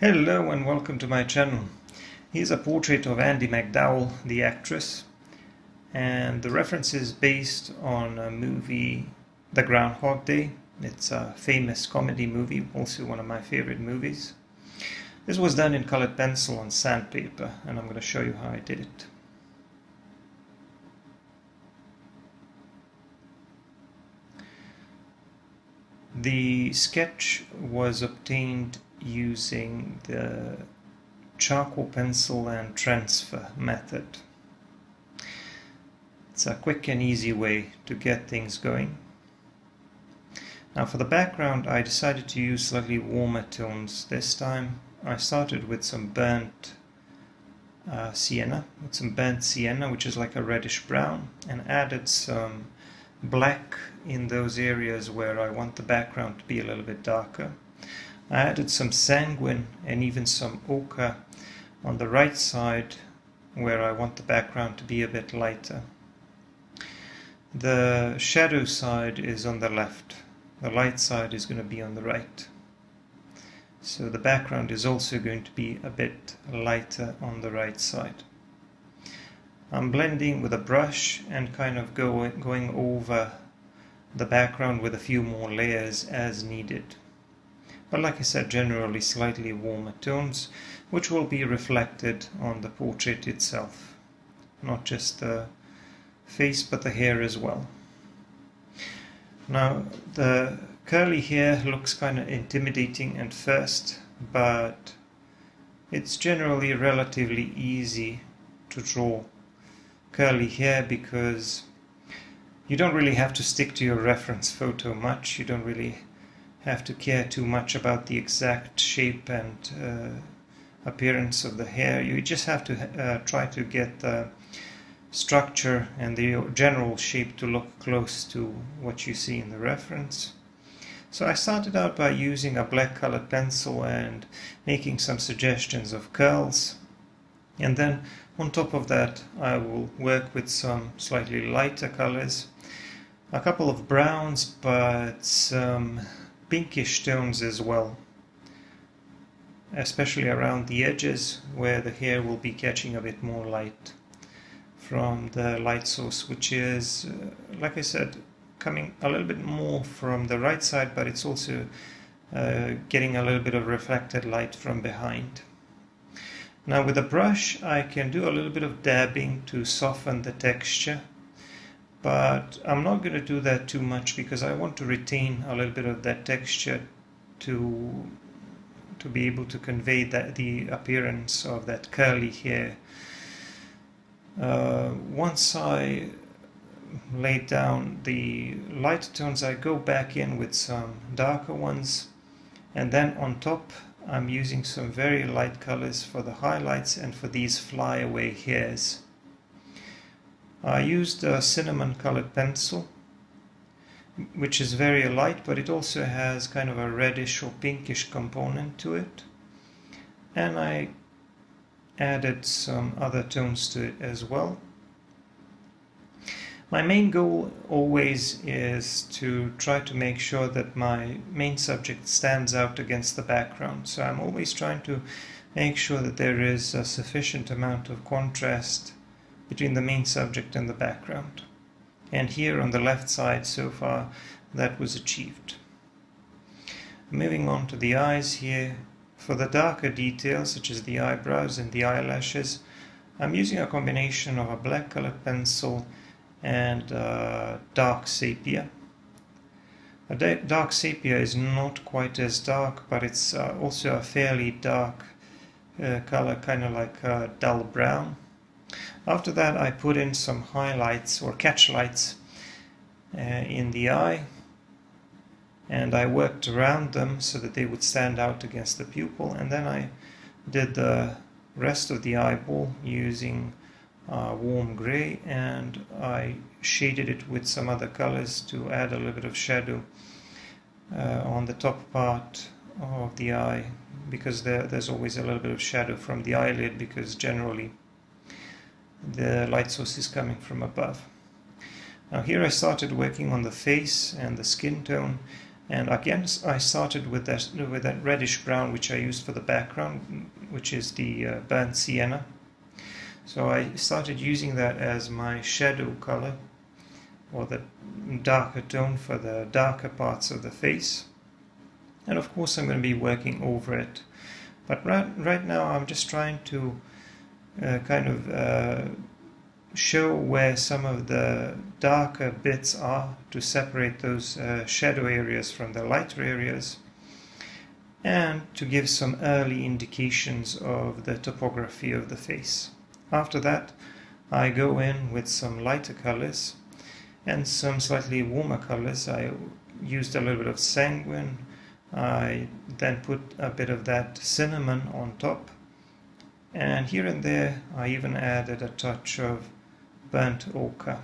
Hello and welcome to my channel. Here's a portrait of Andie MacDowell, the actress, and the reference is based on a movie, The Groundhog Day. It's a famous comedy movie, also one of my favorite movies. This was done in colored pencil on sandpaper, and I'm going to show you how I did it. The sketch was obtained using the charcoal pencil and transfer method. It's a quick and easy way to get things going. Now for the background, I decided to use slightly warmer tones this time. I started with some burnt sienna, which is like a reddish brown, and added some black in those areas where I want the background to be a little bit darker. I added some sanguine and even some ochre on the right side where I want the background to be a bit lighter. The shadow side is on the left. The light side is going to be on the right. So the background is also going to be a bit lighter on the right side. I'm blending with a brush and kind of going over the background with a few more layers as needed. But like I said, generally slightly warmer tones, which will be reflected on the portrait itself. Not just the face, but the hair as well. Now, the curly hair looks kind of intimidating at first, but it's generally relatively easy to draw curly hair because you don't really have to stick to your reference photo much. You don't really have to care too much about the exact shape and appearance of the hair. You just have to try to get the structure and the general shape to look close to what you see in the reference. So I started out by using a black colored pencil and making some suggestions of curls, and then on top of that I will work with some slightly lighter colors, a couple of browns, but some pinkish tones as well, especially around the edges where the hair will be catching a bit more light from the light source, which is, like I said, coming a little bit more from the right side, but it's also getting a little bit of reflected light from behind. Now with a brush I can do a little bit of dabbing to soften the texture, but I'm not going to do that too much because I want to retain a little bit of that texture to be able to convey the appearance of that curly hair. Once I laid down the lighter tones, I go back in with some darker ones, and then on top I'm using some very light colors for the highlights and for these flyaway hairs. I used a cinnamon colored pencil, which is very light, but it also has kind of a reddish or pinkish component to it, and I added some other tones to it as well. My main goal always is to try to make sure that my main subject stands out against the background, so I'm always trying to make sure that there is a sufficient amount of contrast between the main subject and the background. And here on the left side, so far, that was achieved. Moving on to the eyes here. For the darker details, such as the eyebrows and the eyelashes, I'm using a combination of a black colored pencil and dark sepia. Dark sepia is not quite as dark, but it's also a fairly dark color, kind of like a dull brown. After that I put in some highlights or catch lights in the eye, and I worked around them so that they would stand out against the pupil, and then I did the rest of the eyeball using warm gray, and I shaded it with some other colors to add a little bit of shadow on the top part of the eye, because there's always a little bit of shadow from the eyelid, because generally the light source is coming from above. Now here I started working on the face and the skin tone, And again, I started with that reddish brown which I used for the background, which is the burnt sienna. So I started using that as my shadow color, or the darker tone for the darker parts of the face. And of course I'm going to be working over it. But right now I'm just trying to show where some of the darker bits are, to separate those shadow areas from the lighter areas, and to give some early indications of the topography of the face. After that I go in with some lighter colors and some slightly warmer colors. I used a little bit of sanguine. I then put a bit of that cinnamon on top, and here and there I even added a touch of burnt ochre,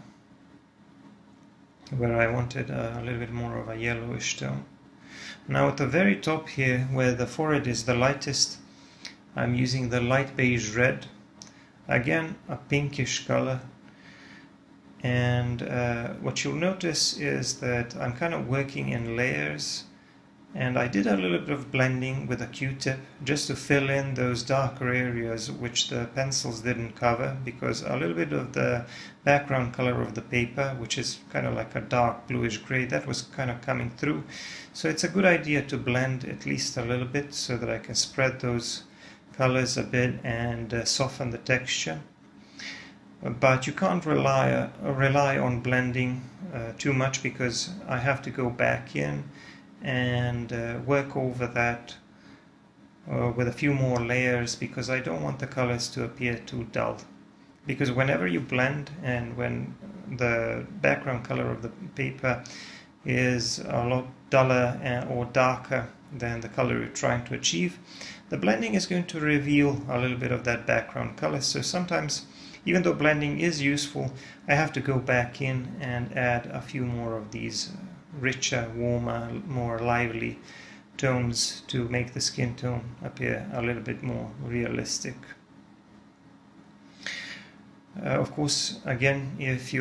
where I wanted a little bit more of a yellowish tone. Now at the very top here, where the forehead is the lightest, I'm using the light beige red, again a pinkish color. And what you'll notice is that I'm kind of working in layers, and I did a little bit of blending with a Q-tip just to fill in those darker areas which the pencils didn't cover, because a little bit of the background color of the paper, which is kind of like a dark bluish gray, that was kind of coming through. So it's a good idea to blend at least a little bit so that I can spread those colors a bit and soften the texture. But you can't rely on blending too much, because I have to go back in and work over that with a few more layers, because I don't want the colors to appear too dull. Because whenever you blend, and when the background color of the paper is a lot duller or darker than the color you're trying to achieve, the blending is going to reveal a little bit of that background color. So sometimes, even though blending is useful, I have to go back in and add a few more of these richer, warmer, more lively tones to make the skin tone appear a little bit more realistic. Of course, again, if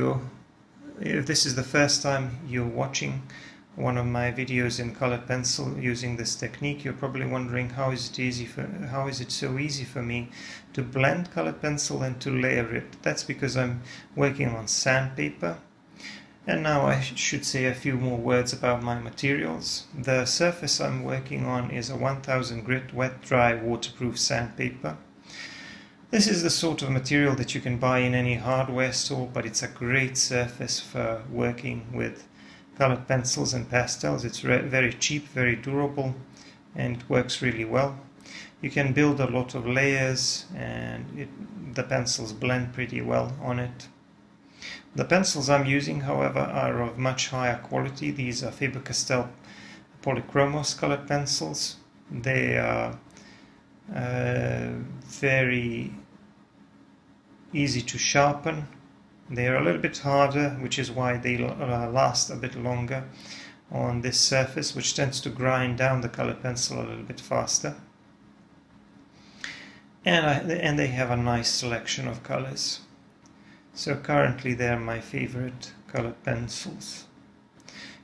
this is the first time you're watching one of my videos in colored pencil using this technique, you're probably wondering how is it so easy for me to blend colored pencil and to layer it. That's because I'm working on sandpaper. And now I should say a few more words about my materials. The surface I'm working on is a 1000 grit wet dry waterproof sandpaper. This is the sort of material that you can buy in any hardware store, but it's a great surface for working with colored pencils and pastels. It's very cheap, very durable, and it works really well. You can build a lot of layers, and the pencils blend pretty well on it. The pencils I'm using, however, are of much higher quality. These are Faber-Castell Polychromos colored pencils. They are very easy to sharpen. They are a little bit harder, which is why they last a bit longer on this surface, which tends to grind down the colored pencil a little bit faster. And they have a nice selection of colors. So currently they're my favorite colored pencils.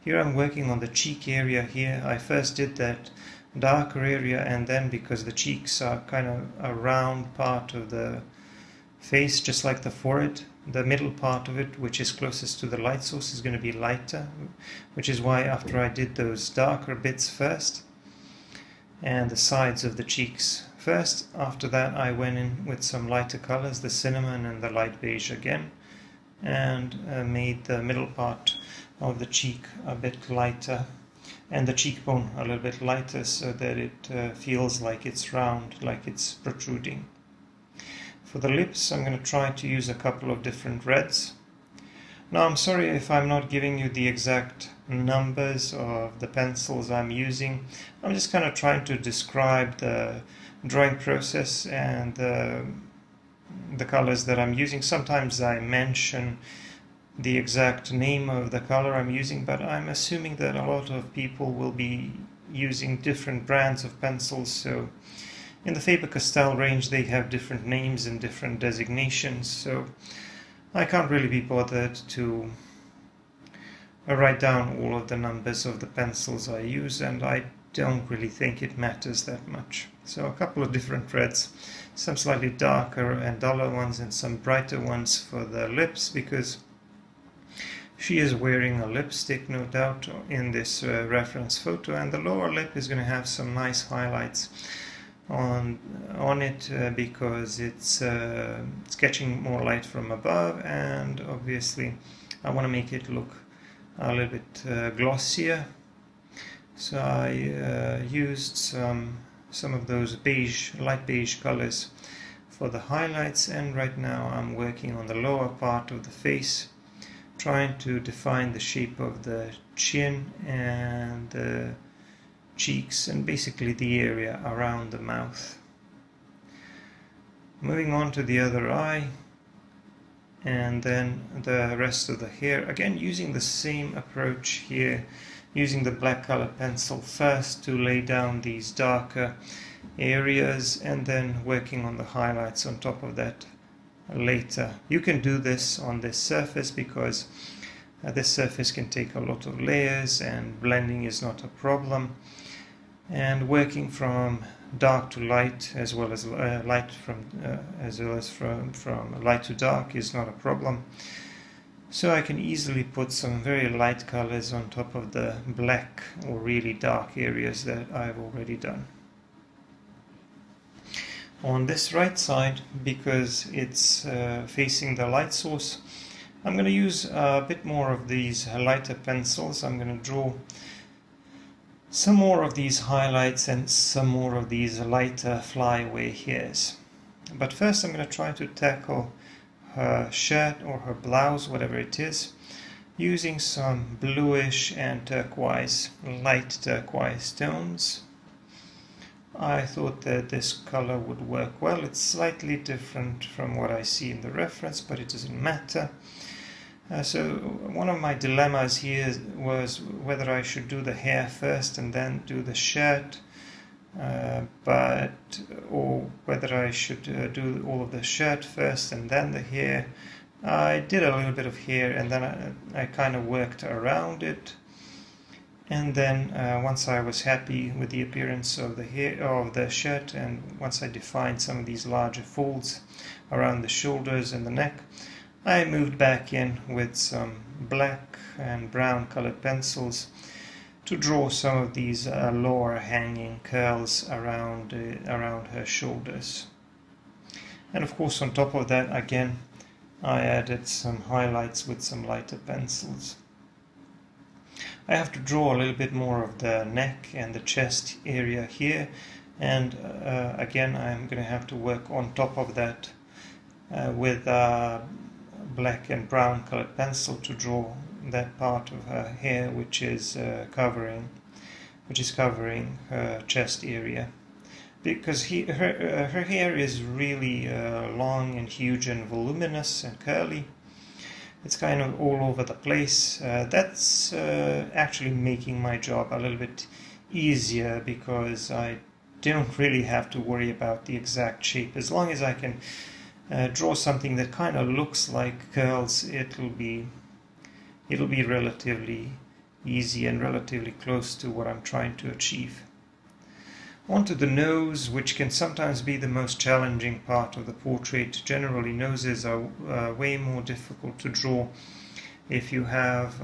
Here I'm working on the cheek area here. I first did that darker area, and then, because the cheeks are kind of a round part of the face, just like the forehead, the middle part of it, which is closest to the light source, is going to be lighter, which is why after I did those darker bits first, and the sides of the cheeks first, after that I went in with some lighter colors, the cinnamon and the light beige again, and made the middle part of the cheek a bit lighter, and the cheekbone a little bit lighter, so that it feels like it's round, like it's protruding. For the lips, I'm going to try to use a couple of different reds. Now, I'm sorry if I'm not giving you the exact numbers of the pencils I'm using. I'm just kind of trying to describe the drawing process and the colors that I'm using. Sometimes I mention the exact name of the color I'm using, but I'm assuming that a lot of people will be using different brands of pencils, so in the Faber-Castell range they have different names and different designations, so I can't really be bothered to I write down all of the numbers of the pencils I use, and I don't really think it matters that much. So a couple of different reds, some slightly darker and duller ones and some brighter ones for the lips, because she is wearing a lipstick, no doubt, in this reference photo, and the lower lip is going to have some nice highlights on it because it's catching more light from above, and obviously I want to make it look a little bit glossier. So I used some of those beige, light beige colors for the highlights, and right now I'm working on the lower part of the face, trying to define the shape of the chin and the cheeks and basically the area around the mouth. Moving on to the other eye, and then the rest of the hair, again using the same approach here, using the black color pencil first to lay down these darker areas and then working on the highlights on top of that later. You can do this on this surface because this surface can take a lot of layers and blending is not a problem, and working from dark to light as well as light from light to dark is not a problem. So I can easily put some very light colors on top of the black or really dark areas that I've already done. On this right side, because it's facing the light source, I'm going to use a bit more of these lighter pencils. I'm going to draw some more of these highlights and some more of these lighter flyaway hairs. But first I'm going to try to tackle her shirt or her blouse, whatever it is, using some bluish and turquoise, light turquoise tones. I thought that this color would work well. It's slightly different from what I see in the reference, but it doesn't matter. So one of my dilemmas here was whether I should do the hair first and then do the shirt, or whether I should do all of the shirt first and then the hair. I did a little bit of hair and then I kind of worked around it, and then once I was happy with the appearance of the hair of the shirt, and once I defined some of these larger folds around the shoulders and the neck, I moved back in with some black and brown colored pencils to draw some of these lower hanging curls around her shoulders. And of course on top of that, again, I added some highlights with some lighter pencils. I have to draw a little bit more of the neck and the chest area here, and again I'm going to have to work on top of that with black and brown colored pencil to draw that part of her hair which is covering her chest area, because her hair is really long and huge and voluminous and curly. It's kind of all over the place. That's actually making my job a little bit easier because I don't really have to worry about the exact shape. As long as I can draw something that kind of looks like curls, it'll be relatively easy and relatively close to what I'm trying to achieve. Onto the nose, which can sometimes be the most challenging part of the portrait. Generally, noses are way more difficult to draw if you have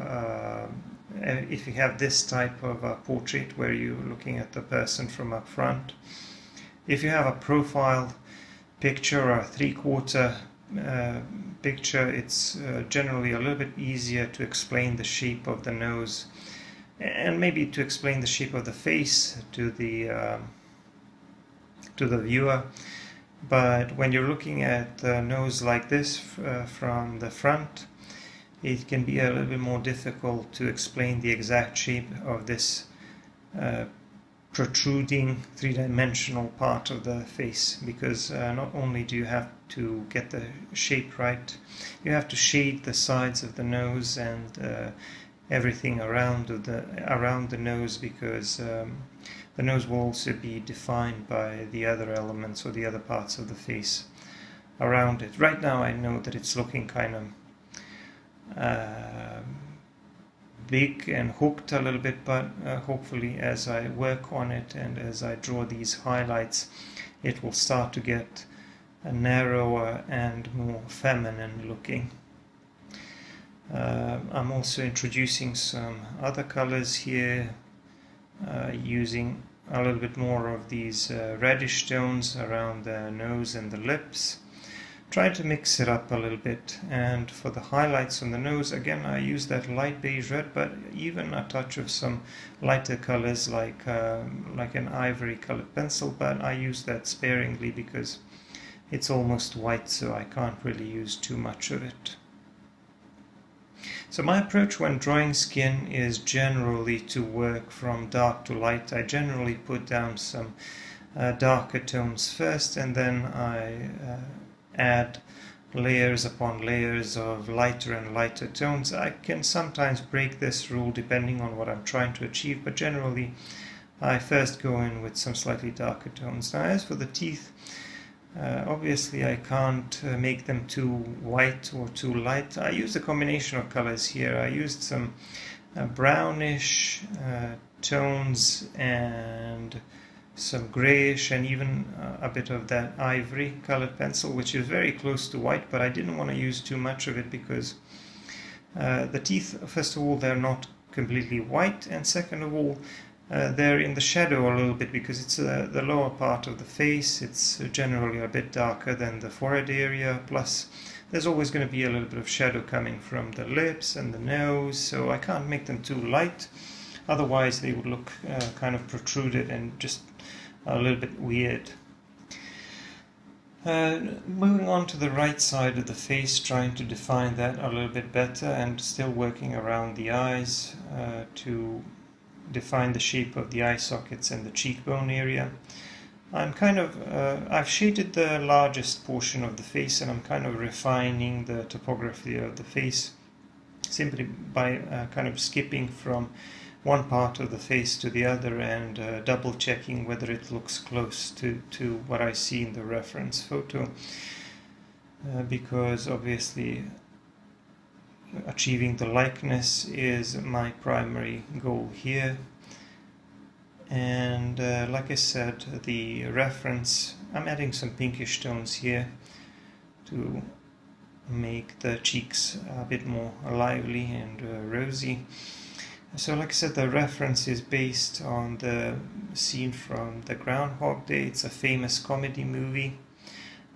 this type of portrait where you're looking at the person from up front. If you have a profile picture or a three-quarter picture, it's generally a little bit easier to explain the shape of the nose and maybe to explain the shape of the face to the viewer. But when you're looking at the nose like this from the front, it can be a little bit more difficult to explain the exact shape of this protruding three-dimensional part of the face, because not only do you have to get the shape right, you have to shade the sides of the nose and everything around the nose, because the nose will also be defined by the other elements or the other parts of the face around it. Right now I know that it's looking kind of big and hooked a little bit, but hopefully as I work on it and as I draw these highlights, it will start to get narrower and more feminine looking. I'm also introducing some other colors here, using a little bit more of these reddish tones around the nose and the lips. Trying to mix it up a little bit, and for the highlights on the nose, again I use that light beige red, but even a touch of some lighter colors like an ivory colored pencil, but I use that sparingly because it's almost white, so I can't really use too much of it. So my approach when drawing skin is generally to work from dark to light. I generally put down some darker tones first, and then I add layers upon layers of lighter and lighter tones. I can sometimes break this rule depending on what I'm trying to achieve, but generally I first go in with some slightly darker tones. Now as for the teeth, obviously I can't make them too white or too light. I used a combination of colors here. I used some brownish tones and some grayish and even a bit of that ivory colored pencil, which is very close to white, but I didn't want to use too much of it because the teeth, first of all, they're not completely white, and second of all, they're in the shadow a little bit because it's the lower part of the face. It's generally a bit darker than the forehead area, plus there's always going to be a little bit of shadow coming from the lips and the nose, so I can't make them too light, otherwise they would look kind of protruded and just a little bit weird. Moving on to the right side of the face, trying to define that a little bit better and still working around the eyes to define the shape of the eye sockets and the cheekbone area. I've shaded the largest portion of the face, and I'm kind of refining the topography of the face simply by kind of skipping from one part of the face to the other and double checking whether it looks close to what I see in the reference photo, because obviously achieving the likeness is my primary goal here. And like I said, the reference, I'm adding some pinkish tones here to make the cheeks a bit more lively and rosy. So like I said, the reference is based on the scene from the Groundhog Day. It's a famous comedy movie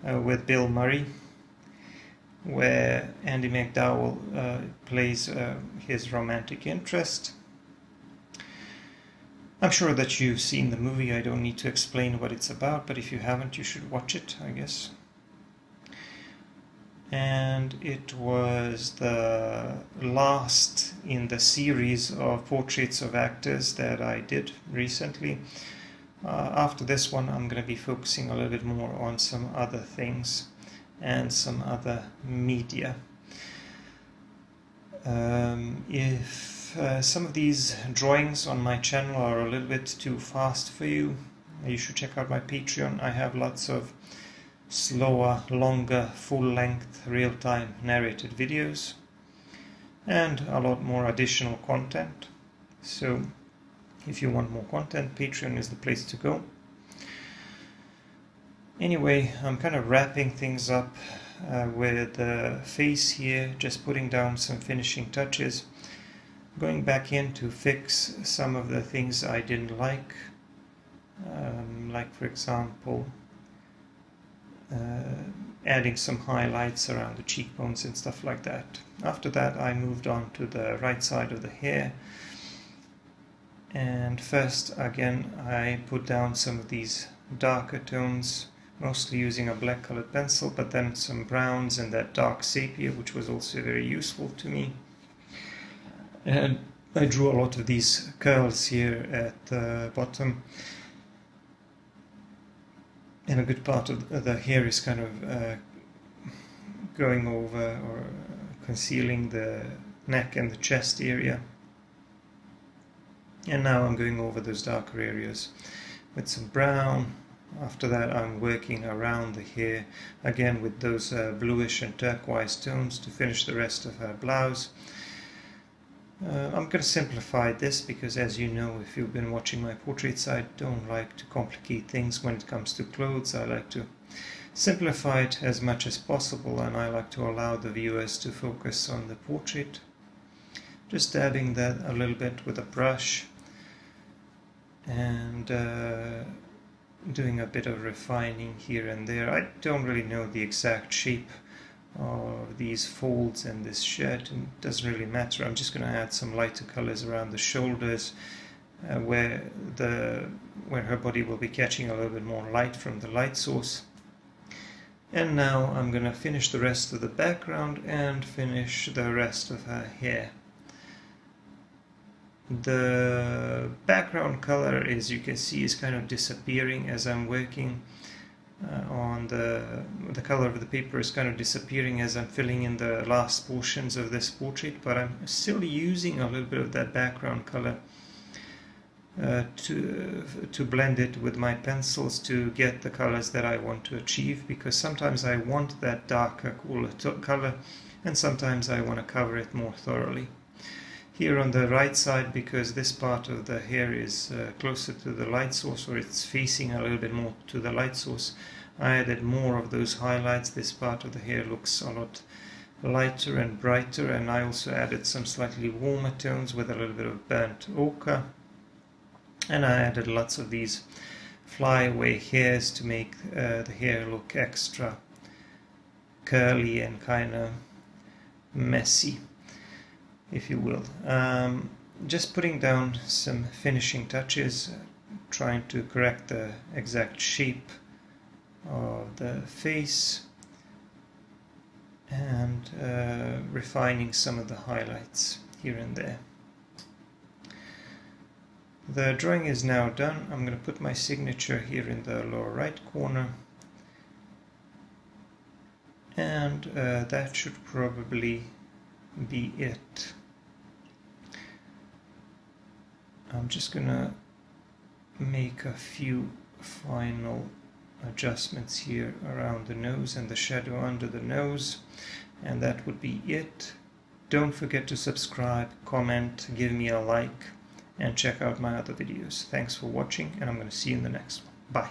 with Bill Murray, where Andie MacDowell plays his romantic interest. I'm sure that you've seen the movie. I don't need to explain what it's about, but if you haven't, you should watch it, I guess. And it was the last in the series of portraits of actors that I did recently. After this one, I'm going to be focusing a little bit more on some other things and some other media. If some of these drawings on my channel are a little bit too fast for you, you should check out my Patreon. I have lots of slower, longer, full-length, real-time narrated videos and a lot more additional content. So if you want more content, Patreon is the place to go. Anyway, I'm kind of wrapping things up with the face here, just putting down some finishing touches, going back in to fix some of the things I didn't like, for example adding some highlights around the cheekbones and stuff like that. After that, I moved on to the right side of the hair, and first again I put down some of these darker tones, mostly using a black colored pencil, but then some browns and that dark sepia, which was also very useful to me. And I drew a lot of these curls here at the bottom, and a good part of the hair is kind of going over or concealing the neck and the chest area. And now I'm going over those darker areas with some brown. After that, I'm working around the hair again with those bluish and turquoise tones to finish the rest of her blouse. I'm going to simplify this because, as you know, if you've been watching my portraits, I don't like to complicate things when it comes to clothes. I like to simplify it as much as possible, and I like to allow the viewers to focus on the portrait. Just dabbing that a little bit with a brush and doing a bit of refining here and there. I don't really know the exact shape of these folds and this shed, and it doesn't really matter. I'm just going to add some lighter colors around the shoulders where her body will be catching a little bit more light from the light source. And now I'm going to finish the rest of the background and finish the rest of her hair. The background color, as you can see, is kind of disappearing as I'm working on the color of the paper is kind of disappearing as I'm filling in the last portions of this portrait, but I'm still using a little bit of that background color to blend it with my pencils to get the colors that I want to achieve, because sometimes I want that darker, cooler color, and sometimes I want to cover it more thoroughly. Here on the right side, because this part of the hair is closer to the light source, or it's facing a little bit more to the light source, I added more of those highlights. This part of the hair looks a lot lighter and brighter, and I also added some slightly warmer tones with a little bit of burnt ochre, and I added lots of these flyaway hairs to make the hair look extra curly and kind of messy, if you will. Just putting down some finishing touches, trying to correct the exact shape of the face, and refining some of the highlights here and there. The drawing is now done. I'm going to put my signature here in the lower right corner, and that should probably be it. I'm just going to make a few final adjustments here around the nose and the shadow under the nose, and that would be it. Don't forget to subscribe, comment, give me a like, and check out my other videos. Thanks for watching, and I'm going to see you in the next one. Bye.